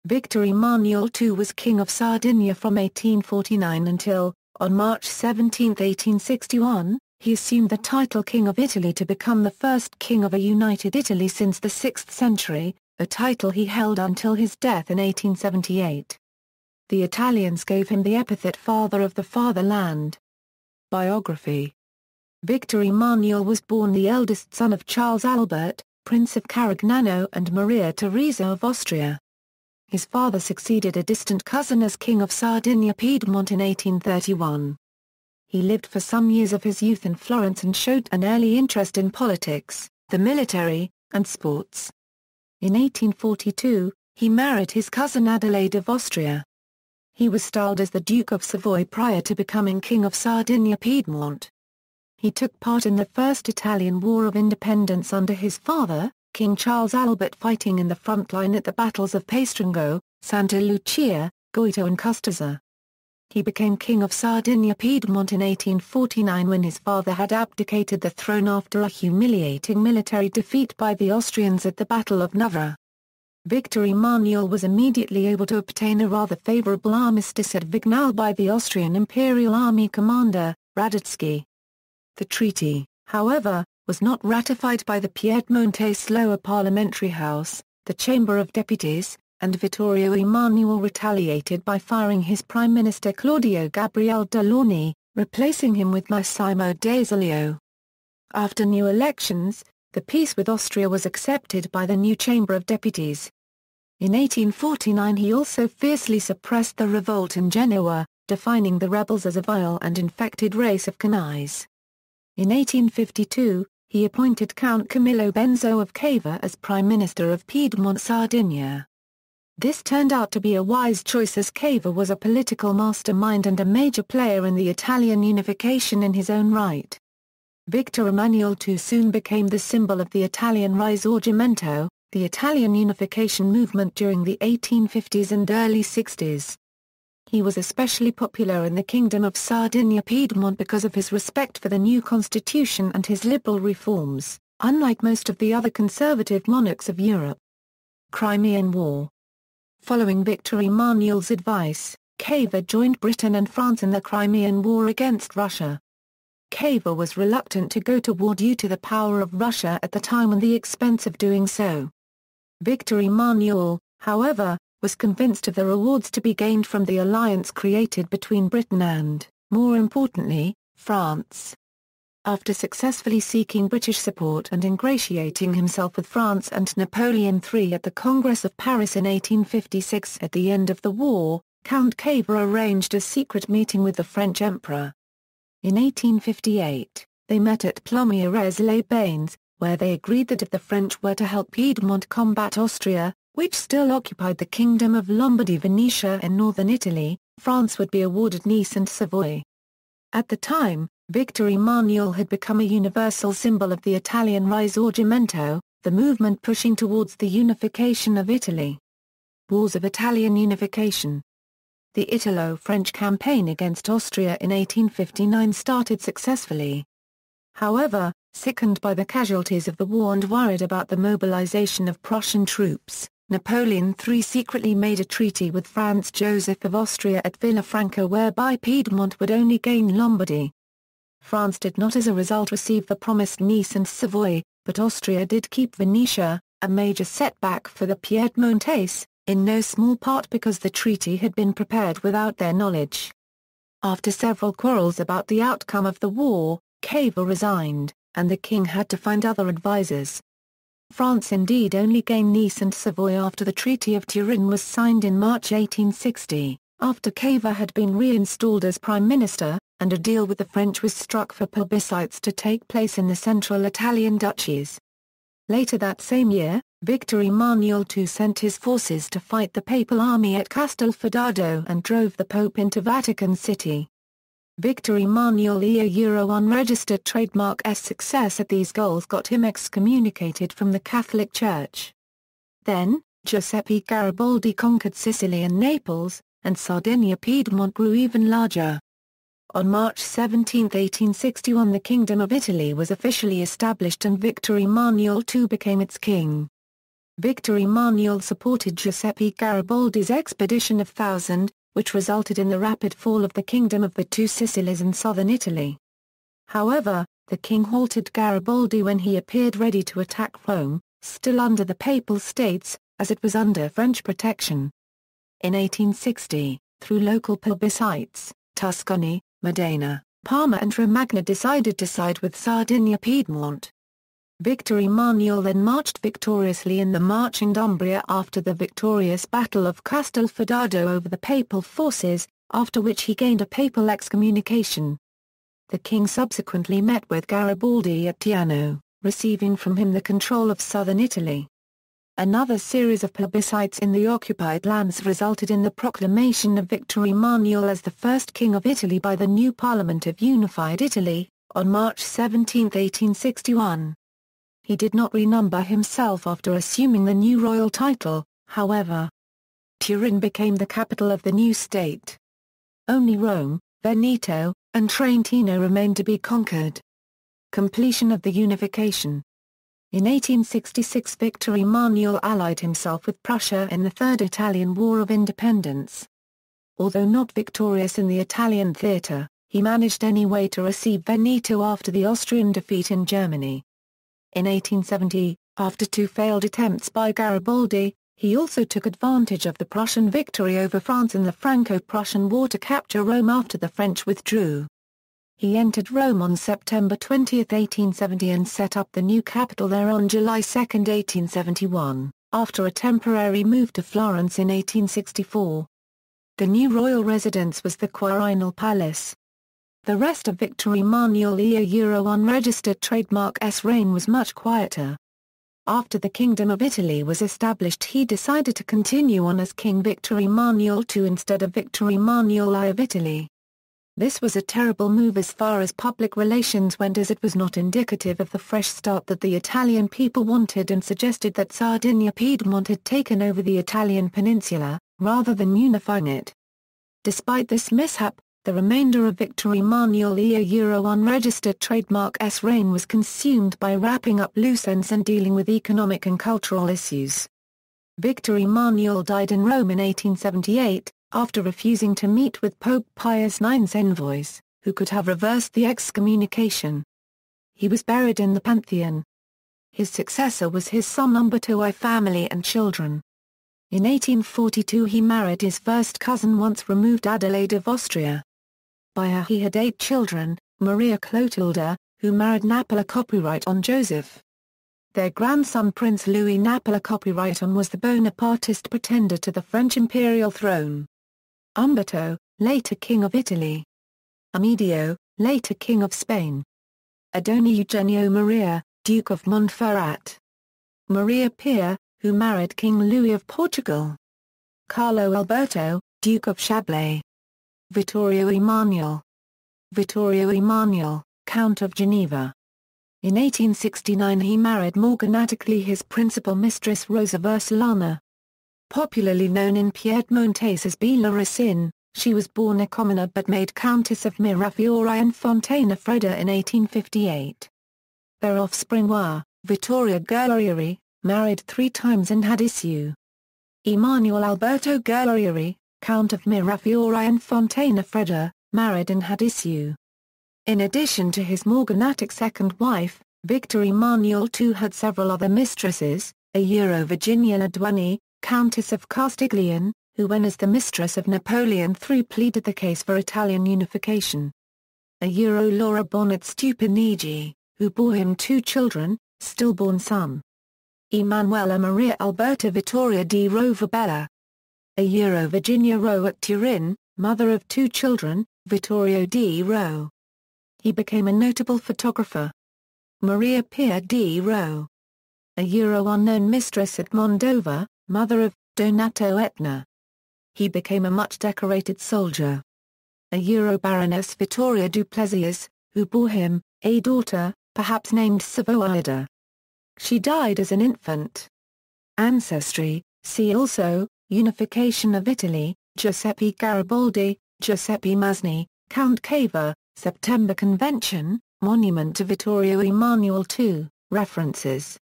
Victor Emanuel II was King of Sardinia from 1849 until, on March 17, 1861, he assumed the title King of Italy to become the first king of a united Italy since the 6th century, a title he held until his death in 1878. The Italians gave him the epithet Father of the Fatherland. Biography. Victor Emanuel was born the eldest son of Charles Albert, Prince of Carignano and Maria Theresa of Austria. His father succeeded a distant cousin as King of Sardinia-Piedmont in 1831. He lived for some years of his youth in Florence and showed an early interest in politics, the military, and sports. In 1842, he married his cousin Adelaide of Austria. He was styled as the Duke of Savoy prior to becoming King of Sardinia-Piedmont. He took part in the First Italian War of Independence under his father, King Charles Albert, fighting in the front line at the battles of Pastrengo, Santa Lucia, Goito and Custoza. He became King of Sardinia-Piedmont in 1849 when his father had abdicated the throne after a humiliating military defeat by the Austrians at the Battle of Novara. Victor Emanuel was immediately able to obtain a rather favorable armistice at Vignale by the Austrian Imperial Army commander, Radetzky. The treaty, however, was not ratified by the Piedmontese lower parliamentary house, the Chamber of Deputies, and Vittorio Emanuele retaliated by firing his Prime Minister Claudio Gabriele Delaunay, replacing him with Massimo D'Azeglio. After new elections, the peace with Austria was accepted by the new Chamber of Deputies. In 1849 he also fiercely suppressed the revolt in Genoa, defining the rebels as a vile and infected race of canaille. In 1852, he appointed Count Camillo Benzo of Cava as Prime Minister of Piedmont Sardinia. This turned out to be a wise choice as Cava was a political mastermind and a major player in the Italian unification in his own right. Victor Emanuel II soon became the symbol of the Italian Risorgimento, the Italian unification movement during the 1850s and early 60s. He was especially popular in the Kingdom of Sardinia-Piedmont because of his respect for the new constitution and his liberal reforms, unlike most of the other conservative monarchs of Europe. Crimean War. Following Victor Emanuel's advice, Cava joined Britain and France in the Crimean War against Russia. Cava was reluctant to go to war due to the power of Russia at the time and the expense of doing so. Victor Emanuel, however, was convinced of the rewards to be gained from the alliance created between Britain and, more importantly, France. After successfully seeking British support and ingratiating himself with France and Napoleon III at the Congress of Paris in 1856 at the end of the war, Count Cava arranged a secret meeting with the French Emperor. In 1858, they met at Plomières-les-Bains, where they agreed that if the French were to help Piedmont combat Austria, which still occupied the Kingdom of Lombardy-Venetia in northern Italy, France would be awarded Nice and Savoy. At the time, Victor Emanuel had become a universal symbol of the Italian Risorgimento, the movement pushing towards the unification of Italy. Wars of Italian Unification. The Italo-French campaign against Austria in 1859 started successfully. However, sickened by the casualties of the war and worried about the mobilization of Prussian troops, Napoleon III secretly made a treaty with Franz Joseph of Austria at Villafranca whereby Piedmont would only gain Lombardy. France did not as a result receive the promised Nice and Savoy, but Austria did keep Venetia, a major setback for the Piedmontese, in no small part because the treaty had been prepared without their knowledge. After several quarrels about the outcome of the war, Cava resigned, and the king had to find other advisers. France indeed only gained Nice and Savoy after the Treaty of Turin was signed in March 1860, after Cava had been reinstalled as prime minister, and a deal with the French was struck for plebiscites to take place in the central Italian duchies. Later that same year, Victor Emanuel II sent his forces to fight the papal army at Castelfidardo and drove the Pope into Vatican City. Victor Emanuel Euro unregistered trademark's success at these goals got him excommunicated from the Catholic Church. Then, Giuseppe Garibaldi conquered Sicily and Naples, and Sardinia-Piedmont grew even larger. On March 17, 1861 the Kingdom of Italy was officially established and Victor Emanuel II became its king. Victor Emanuel supported Giuseppe Garibaldi's expedition of 1000, which resulted in the rapid fall of the Kingdom of the Two Sicilies in southern Italy. However, the king halted Garibaldi when he appeared ready to attack Rome, still under the Papal States, as it was under French protection. In 1860, through local plebiscites, Tuscany, Modena, Parma and Romagna decided to side with Sardinia-Piedmont. Victor Emanuel then marched victoriously in the marching Umbria after the victorious Battle of Castelfidardo over the papal forces, after which he gained a papal excommunication. The king subsequently met with Garibaldi at Teano, receiving from him the control of southern Italy. Another series of plebiscites in the occupied lands resulted in the proclamation of Victor Emanuel as the first king of Italy by the new Parliament of Unified Italy, on March 17, 1861. He did not renumber himself after assuming the new royal title, however. Turin became the capital of the new state. Only Rome, Veneto, and Trentino remained to be conquered. Completion of the Unification. In 1866 Victor Emanuel allied himself with Prussia in the Third Italian War of Independence. Although not victorious in the Italian theatre, he managed anyway to receive Veneto after the Austrian defeat in Germany. In 1870, after two failed attempts by Garibaldi, he also took advantage of the Prussian victory over France in the Franco-Prussian War to capture Rome after the French withdrew. He entered Rome on September 20, 1870 and set up the new capital there on July 2, 1871, after a temporary move to Florence in 1864. The new royal residence was the Quirinal Palace. The rest of Victor Emanuel Euro unregistered trademark's reign was much quieter. After the Kingdom of Italy was established he decided to continue on as King Victor Emanuel II instead of Victor Emanuel I of Italy. This was a terrible move as far as public relations went, as it was not indicative of the fresh start that the Italian people wanted and suggested that Sardinia-Piedmont had taken over the Italian peninsula, rather than unifying it. Despite this mishap, the remainder of Victor Emanuel Euro unregistered trademark's reign was consumed by wrapping up loose ends and dealing with economic and cultural issues. Victor Emanuel died in Rome in 1878, after refusing to meet with Pope Pius IX's envoys, who could have reversed the excommunication. He was buried in the Pantheon. His successor was his son Umberto I family and children. In 1842 he married his first cousin once removed Adelaide of Austria. By her he had 8 children, Maria Clotilda, who married Napola Copyright-on Joseph. Their grandson Prince Louis Napola Copyright-on was the Bonapartist pretender to the French imperial throne. Umberto, later King of Italy. Amedeo, later King of Spain. Adoni Eugenio Maria, Duke of Montferrat. Maria Pia, who married King Louis of Portugal. Carlo Alberto, Duke of Chablais. Vittorio Emanuele. Vittorio Emanuele, Count of Geneva. In 1869 he married morganatically his principal mistress Rosa Versolana. Popularly known in Piedmontese as Bellaricin, she was born a commoner but made Countess of Mirafiori and Fontainefredda in 1858. Their offspring were, Vittoria Guerrieri, married 3 times and had issue. Emanuel Alberto Guerrieri, Count of Mirafiori and Fontainefredda, married and had issue. In addition to his morganatic second wife, Victor Emanuel II had several other mistresses, Virginia Laduani, Countess of Castiglione, who when as the mistress of Napoleon III pleaded the case for Italian unification. Laura Bonnet Stupinigi, who bore him 2 children, stillborn son. Emanuela Maria Alberta Vittoria di Rovabella. Virginia Rowe at Turin, mother of 2 children, Vittorio di Rowe. He became a notable photographer. Maria Pia di Rowe. Unknown mistress at Mondova, mother of Donato Etna. He became a much decorated soldier. Baroness Vittoria Duplessis, who bore him, a daughter, perhaps named Savoida. She died as an infant. Ancestry, see also, Unification of Italy, Giuseppe Garibaldi, Giuseppe Mazzini, Count Cavour, September Convention, Monument to Vittorio Emanuele II, References.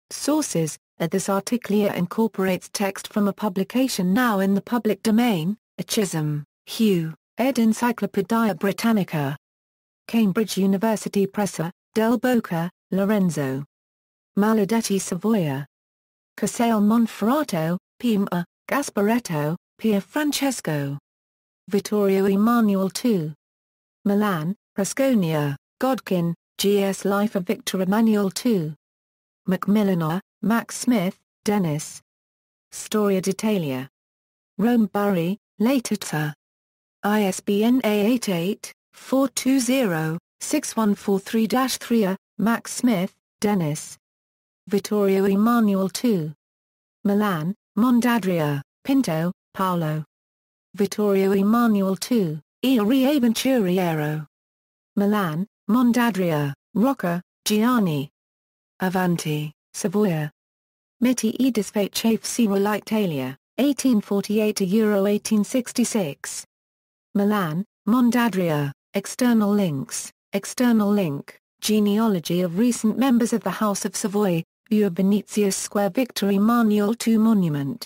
Sources, This articlia incorporates text from a publication now in the public domain, Chisholm, Hugh, ed. Encyclopaedia Britannica. Cambridge University Press, Del Boca, Lorenzo. Maledetto Savoia. Casale Monferrato, Pima, Gasparetto, Pier Francesco. Vittorio Emanuel II. Milan, Frasconia, Godkin, G.S. Life of Victor Emmanuel II. Macmillan, Max Smith, Dennis. Storia d'Italia. Rome Bury, Laterza. ISBN A88-420-6143-3. Max Smith, Dennis. Vittorio Emanuel II. Milan, Mondadria, Pinto, Paolo. Vittorio Emanuel II, Il Riavventuriero. Milan, Mondadria, Rocca, Gianni. Avanti, Savoia. Miti e disfacefsi l'Italia, 1848–1866. Milan, Mondadria, External links, External link, Genealogy of recent members of the House of Savoy, view of Venetia's Square Victor Emanuel II Monument.